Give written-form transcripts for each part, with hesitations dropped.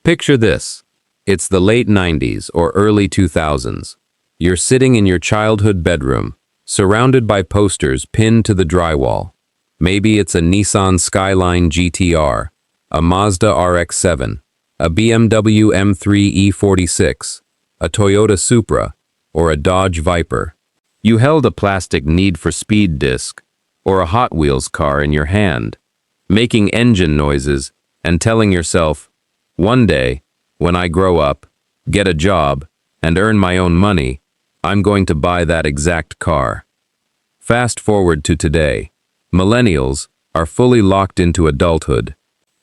Picture this. It's the late 90s or early 2000s. You're sitting in your childhood bedroom, surrounded by posters pinned to the drywall. Maybe it's a Nissan Skyline GTR, a Mazda RX-7, a BMW M3 E46, a Toyota Supra, or a Dodge Viper. You held a plastic Need for Speed disc or a Hot Wheels car in your hand, making engine noises and telling yourself, one day, when I grow up, get a job, and earn my own money, I'm going to buy that exact car. Fast forward to today. Millennials are fully locked into adulthood.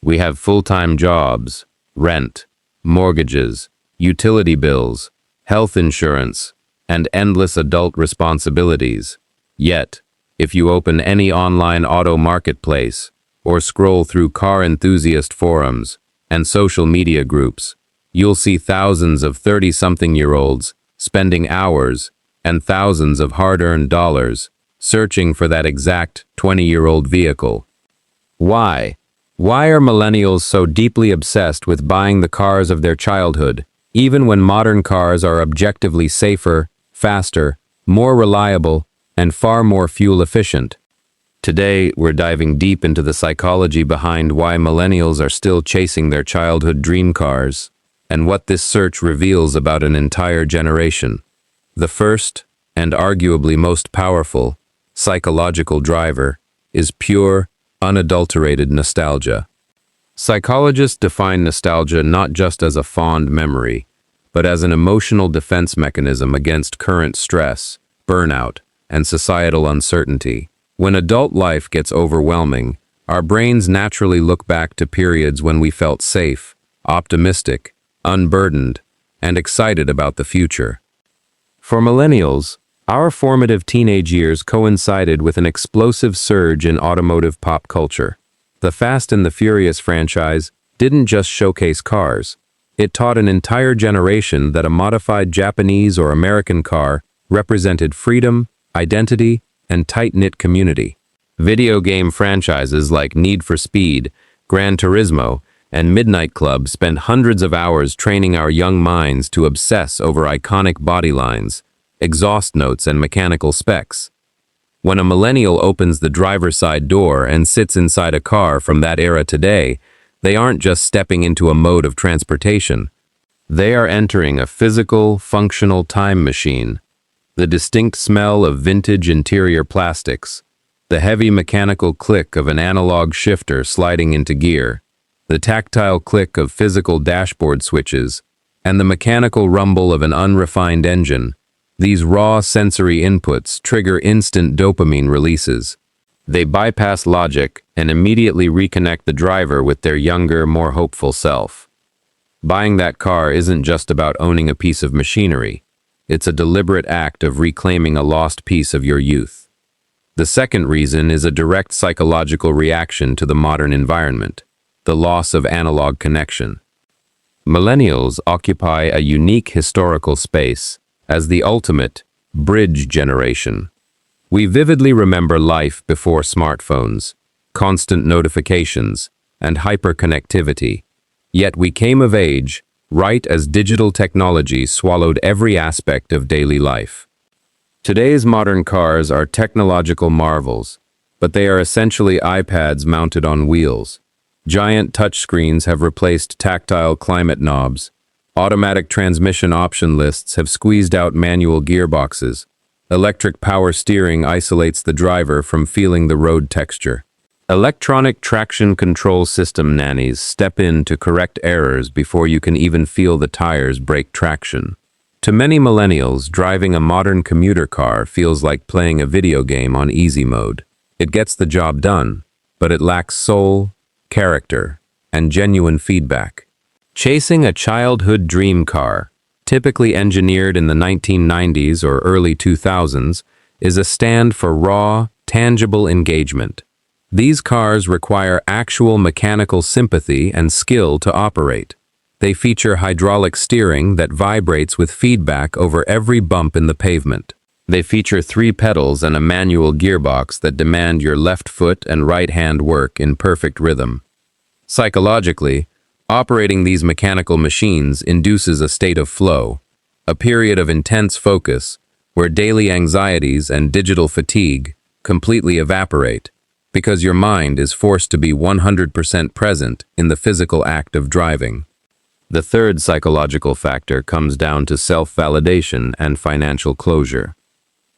We have full-time jobs, rent, mortgages, utility bills, health insurance, and endless adult responsibilities. Yet, if you open any online auto marketplace or scroll through car enthusiast forums and social media groups, you'll see thousands of 30-something-year-olds spending hours and thousands of hard-earned dollars searching for that exact 20-year-old vehicle. Why? Why are millennials so deeply obsessed with buying the cars of their childhood, even when modern cars are objectively safer, faster, more reliable, and far more fuel efficient? Today, we're diving deep into the psychology behind why millennials are still chasing their childhood dream cars, and what this search reveals about an entire generation. The first, and arguably most powerful, psychological driver is pure, unadulterated nostalgia. Psychologists define nostalgia not just as a fond memory, but as an emotional defense mechanism against current stress, burnout, and societal uncertainty. When adult life gets overwhelming, our brains naturally look back to periods when we felt safe, optimistic, unburdened, and excited about the future. For millennials, our formative teenage years coincided with an explosive surge in automotive pop culture. The Fast and the Furious franchise didn't just showcase cars. It taught an entire generation that a modified Japanese or American car represented freedom, identity, and tight-knit community. Video game franchises like Need for Speed, Gran Turismo, and Midnight Club spent hundreds of hours training our young minds to obsess over iconic bodylines, exhaust notes, and mechanical specs. When a millennial opens the driver's side door and sits inside a car from that era today, they aren't just stepping into a mode of transportation. They are entering a physical, functional time machine. The distinct smell of vintage interior plastics, the heavy mechanical click of an analog shifter sliding into gear, the tactile click of physical dashboard switches, and the mechanical rumble of an unrefined engine. These raw sensory inputs trigger instant dopamine releases. They bypass logic and immediately reconnect the driver with their younger, more hopeful self. Buying that car isn't just about owning a piece of machinery. It's a deliberate act of reclaiming a lost piece of your youth. The second reason is a direct psychological reaction to the modern environment, the loss of analog connection. Millennials occupy a unique historical space as the ultimate bridge generation. We vividly remember life before smartphones, constant notifications, and hyperconnectivity. Yet we came of age right as digital technology swallowed every aspect of daily life. Today's modern cars are technological marvels, but they are essentially iPads mounted on wheels. Giant touchscreens have replaced tactile climate knobs. Automatic transmission option lists have squeezed out manual gearboxes. Electric power steering isolates the driver from feeling the road texture. Electronic traction control system nannies step in to correct errors before you can even feel the tires break traction. To many millennials, driving a modern commuter car feels like playing a video game on easy mode. It gets the job done, but it lacks soul, character, and genuine feedback. Chasing a childhood dream car, typically engineered in the 1990s or early 2000s, is a stand for raw, tangible engagement. These cars require actual mechanical sympathy and skill to operate. They feature hydraulic steering that vibrates with feedback over every bump in the pavement. They feature 3 pedals and a manual gearbox that demand your left foot and right hand work in perfect rhythm. Psychologically, Operating these mechanical machines induces a state of flow, a period of intense focus where daily anxieties and digital fatigue completely evaporate because your mind is forced to be 100% present in the physical act of driving. The third psychological factor comes down to self-validation and financial closure.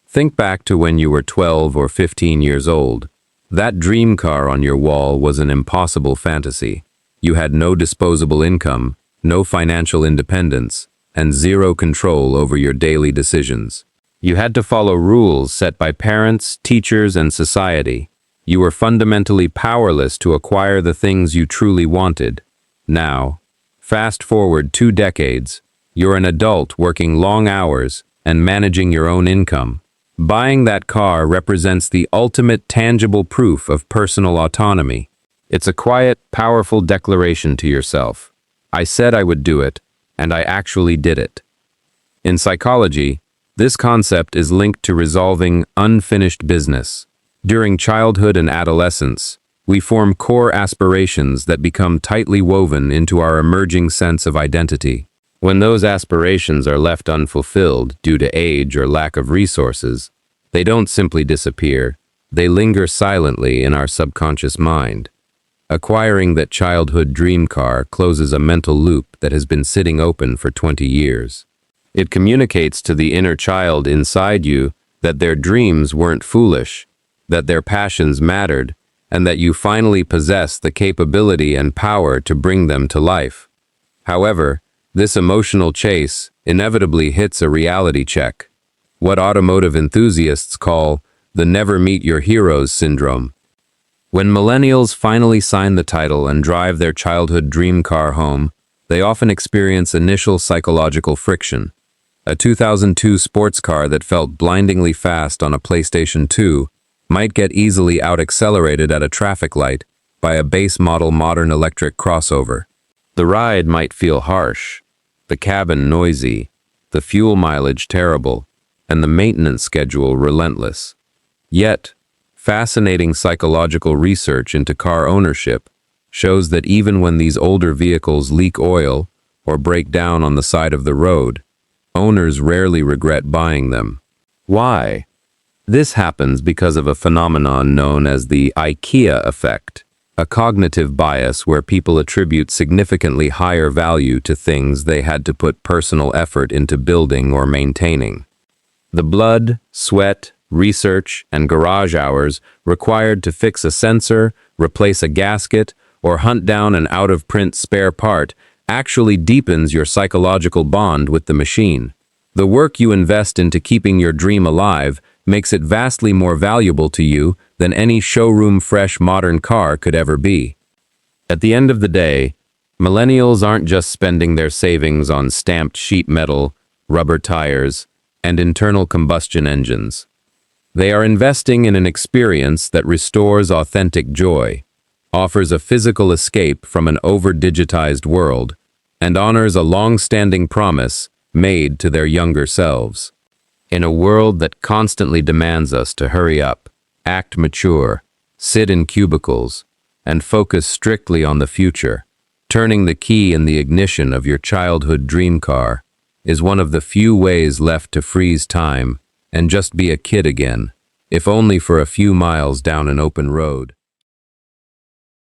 Think back to when you were 12 or 15 years old. That dream car on your wall was an impossible fantasy. You had no disposable income, no financial independence, and zero control over your daily decisions. You had to follow rules set by parents, teachers, and society. You were fundamentally powerless to acquire the things you truly wanted. Now, fast forward 2 decades, you're an adult working long hours and managing your own income. Buying that car represents the ultimate tangible proof of personal autonomy. It's a quiet, powerful declaration to yourself. I said I would do it, and I actually did it. In psychology, this concept is linked to resolving unfinished business. During childhood and adolescence, we form core aspirations that become tightly woven into our emerging sense of identity. When those aspirations are left unfulfilled due to age or lack of resources, they don't simply disappear, they linger silently in our subconscious mind. Acquiring that childhood dream car closes a mental loop that has been sitting open for 20 years. It communicates to the inner child inside you that their dreams weren't foolish, that their passions mattered, and that you finally possess the capability and power to bring them to life. However, this emotional chase inevitably hits a reality check, what automotive enthusiasts call the never meet your heroes syndrome. When millennials finally sign the title and drive their childhood dream car home, they often experience initial psychological friction. A 2002 sports car that felt blindingly fast on a PlayStation 2 might get easily out-accelerated at a traffic light by a base model modern electric crossover. The ride might feel harsh, the cabin noisy, the fuel mileage terrible, and the maintenance schedule relentless. Yet, fascinating psychological research into car ownership shows that even when these older vehicles leak oil or break down on the side of the road, owners rarely regret buying them. Why? This happens because of a phenomenon known as the IKEA Effect, a cognitive bias where people attribute significantly higher value to things they had to put personal effort into building or maintaining. The blood, sweat, research, and garage hours required to fix a sensor, replace a gasket, or hunt down an out-of-print spare part actually deepens your psychological bond with the machine. The work you invest into keeping your dream alive makes it vastly more valuable to you than any showroom-fresh modern car could ever be. At the end of the day, millennials aren't just spending their savings on stamped sheet metal, rubber tires, and internal combustion engines. They are investing in an experience that restores authentic joy, offers a physical escape from an over-digitized world, and honors a long-standing promise made to their younger selves. In a world that constantly demands us to hurry up, act mature, sit in cubicles, and focus strictly on the future, turning the key in the ignition of your childhood dream car is one of the few ways left to freeze time and just be a kid again, if only for a few miles down an open road.